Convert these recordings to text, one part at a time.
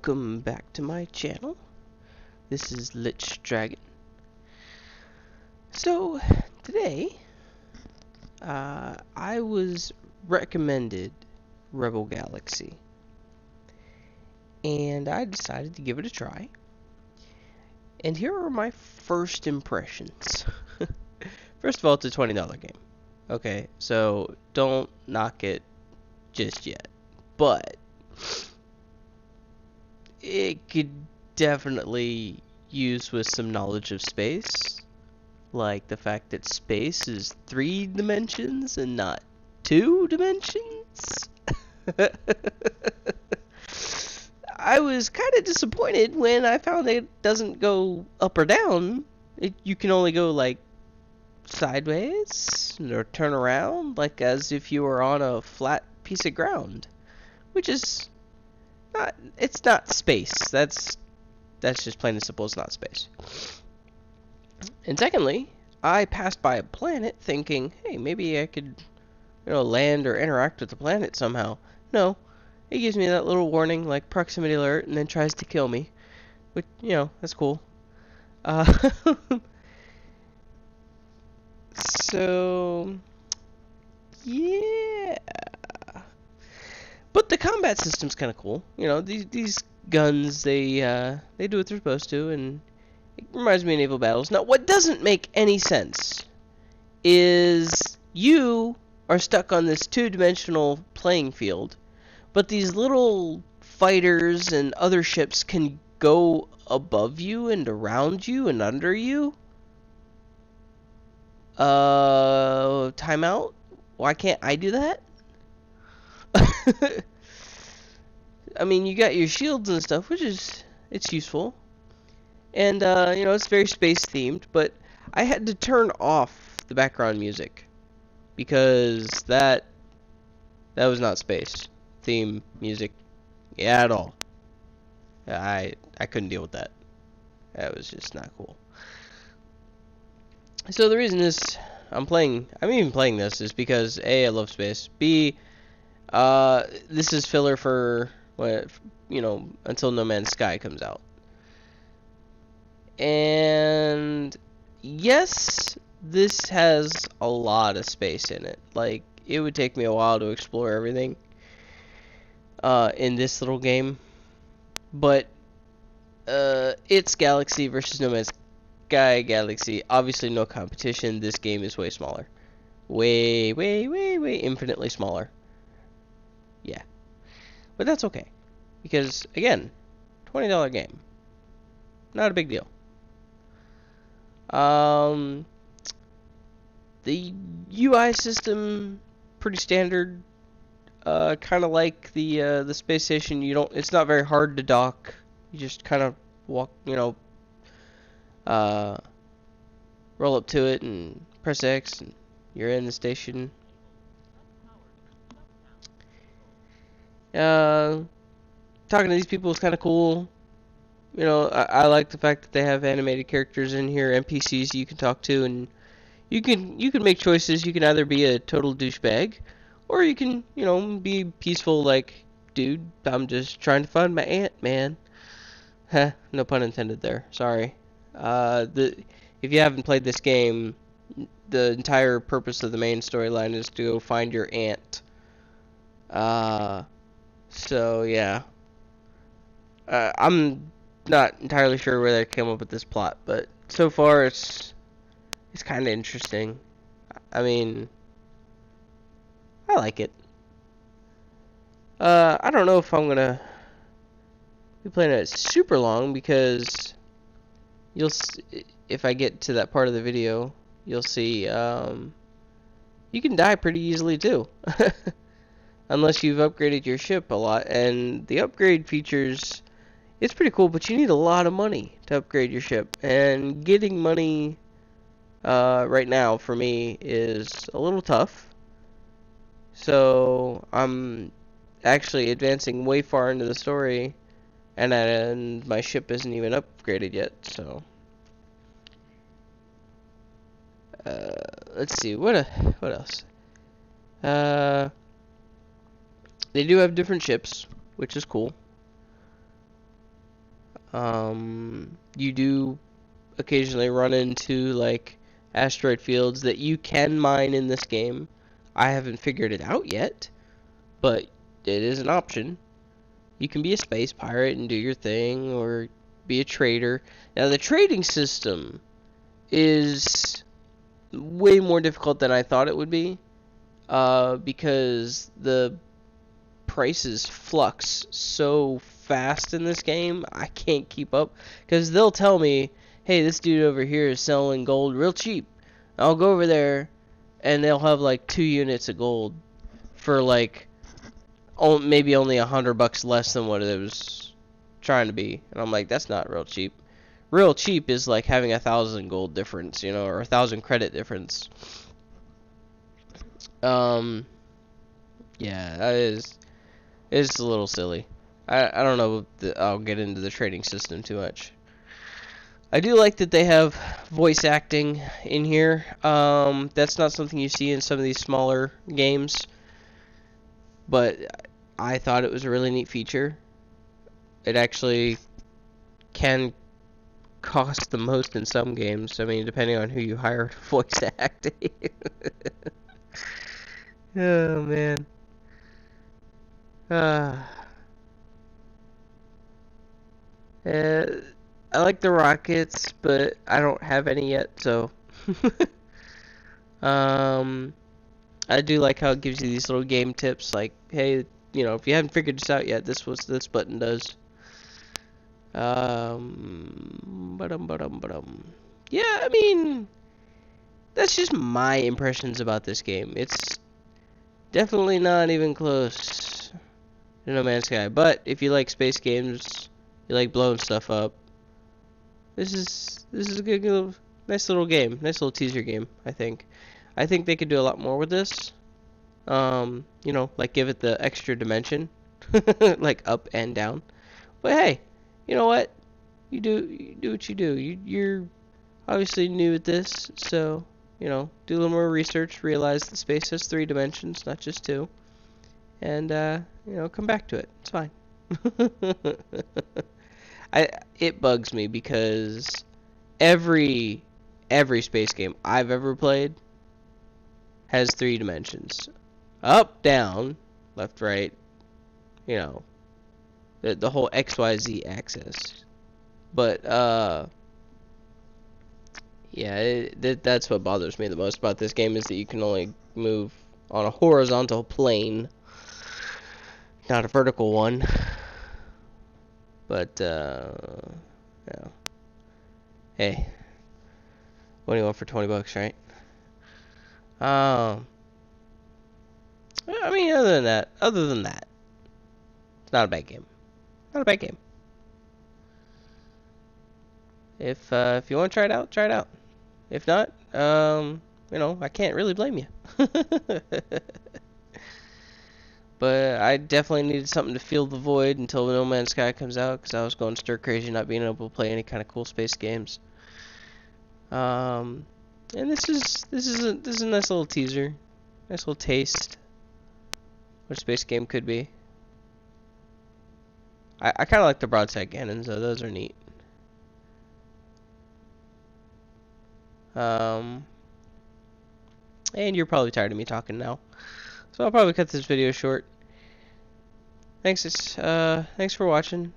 Welcome back to my channel. This is Lich Dragon. So today I was recommended Rebel Galaxy and I decided to give it a try, and here are my first impressions. First of all, it's a $20 game. Okay, so don't knock it just yet, but it could definitely use with some knowledge of space, like the fact that space is 3 dimensions and not 2 dimensions. I was kind of disappointed when I found it doesn't go up or down. You can only go like sideways or turn around, like as if you were on a flat piece of ground, which is it's not space. That's just plain and simple. It's not space. And secondly, I passed by a planet thinking, hey, maybe I could, land or interact with the planet somehow. No, it gives me that little warning, like proximity alert, and then tries to kill me. Which, that's cool. So, yeah. But the combat system's kind of cool. These guns, they do what they're supposed to, and it reminds me of naval battles. Now, what doesn't make any sense is you are stuck on this two-dimensional playing field, but these little fighters and other ships can go above you and around you and under you. Timeout? Why can't I do that? I mean, you got your shields and stuff, which it's useful. And, it's very space themed, but I had to turn off the background music because that was not space theme music at all. I couldn't deal with that. That was just not cool. So the reason I'm even playing this is because A, I love space. B, this is filler for until No Man's Sky comes out. And yes, this has a lot of space in it. Like, it would take me a while to explore everything in this little game. But it's Galaxy versus No Man's Sky Galaxy. Obviously no competition. This game is way smaller. Way infinitely smaller. Yeah. But that's okay. Because, again, $20 game. Not a big deal. The UI system, pretty standard. Kind of like the space station. It's not very hard to dock. You just kind of walk, roll up to it and press X, and you're in the station. Talking to these people is kind of cool. I like the fact that they have animated characters in here, NPCs you can talk to, and you can make choices. You can either be a total douchebag, or you can, be peaceful, like, dude, I'm just trying to find my aunt, man. Heh, no pun intended there. Sorry. If you haven't played this game, the entire purpose of the main storyline is to go find your aunt. So yeah. I'm not entirely sure where they came up with this plot, but so far it's kind of interesting. I mean, I like it. I don't know if I'm gonna be playing it super long, because if I get to that part of the video, you'll see you can die pretty easily too. Unless you've upgraded your ship a lot, and the upgrade features, it's pretty cool, but you need a lot of money to upgrade your ship, and getting money right now for me is a little tough. So I'm actually advancing way far into the story, and my ship isn't even upgraded yet. So let's see, what else? They do have different ships, which is cool. You do occasionally run into like asteroid fields that you can mine in this game. I haven't figured it out yet, but it is an option. You can be a space pirate and do your thing, or be a trader. Now, the trading system is way more difficult than I thought it would be, because the prices flux so fast in this game. I can't keep up, because they'll tell me, hey, this dude over here is selling gold real cheap. I'll go over there, and they'll have like 2 units of gold for like maybe only $100 less than what it was trying to be. And I'm like, that's not real cheap. Real cheap is like having 1,000 gold difference, you know, or 1,000 credit difference. Yeah, that is, it's a little silly. I don't know if I'll get into the trading system too much. I do like that they have voice acting in here. That's not something you see in some of these smaller games, but I thought it was a really neat feature. It actually can cost the most in some games. I mean, depending on who you hire to voice acting. Oh, man. Uh, I like the rockets, but I don't have any yet, so. I do like how it gives you these little game tips, like, hey, you know, if you haven't figured this out yet, this is what this button does. Yeah, I mean, that's just my impressions about this game. It's definitely not even close to No Man's Sky. But if you like space games, you like blowing stuff up, this is a good little, nice little game, nice little teaser game. I think they could do a lot more with this. You know, like give it the extra dimension, like up and down. But hey, you know what? You do what you do. You're obviously new at this, so you know, do a little more research. Realize that space has 3 dimensions, not just 2, and you know, come back to it. It's fine. It bugs me because every space game I've ever played has 3 dimensions: up, down, left, right. You know, the whole XYZ axis. But yeah, that's what bothers me the most about this game, is that you can only move on a horizontal plane, not a vertical one. But yeah. Hey, what do you want for $20, right? I mean, other than that, it's not a bad game. Not a bad game. If you want to try it out, try it out. If not, you know, I can't really blame you. But I definitely needed something to fill the void until No Man's Sky comes out, because I was going stir crazy not being able to play any kind of cool space games. And this is a nice little teaser, nice little taste what a space game could be. I kind of like the broadside cannons though; those are neat. And you're probably tired of me talking now, so I'll probably cut this video short. Thanks for watching,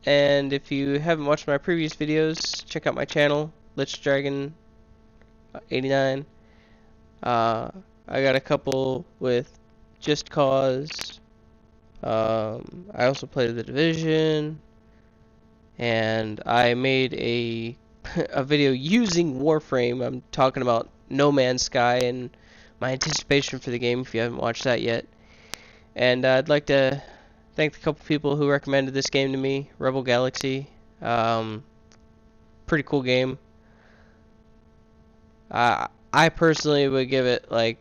and if you haven't watched my previous videos, check out my channel, Lich Dragon 89. I got a couple with Just Cause. I also played The Division, and I made a video using Warframe. I'm talking about No Man's Sky and my anticipation for the game, if you haven't watched that yet. And I'd like to thank the couple people who recommended this game to me. Rebel Galaxy, pretty cool game. I personally would give it like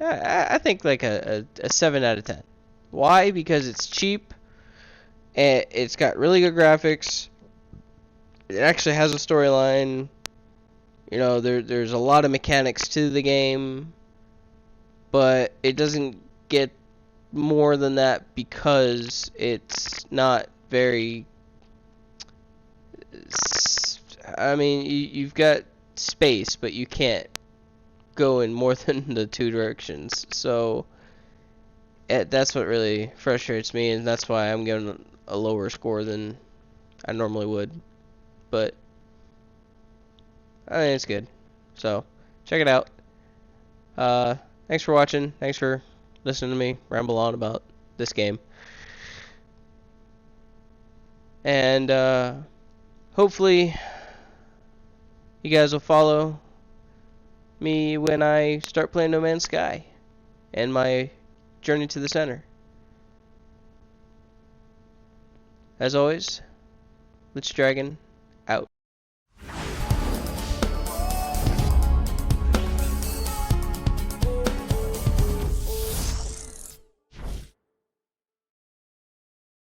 I think like a 7 out of 10. Why? Because it's cheap, and it's got really good graphics. It actually has a storyline. You know, there's a lot of mechanics to the game, but it doesn't get more than that because it's not very. I mean, you've got space, but you can't go in more than the two directions. So that's what really frustrates me, and that's why I'm giving a lower score than I normally would. But I mean, it's good. So check it out. Thanks for watching. Thanks for listening to me ramble on about this game. And hopefully you guys will follow me when I start playing No Man's Sky and my journey to the center. As always, Lich Dragon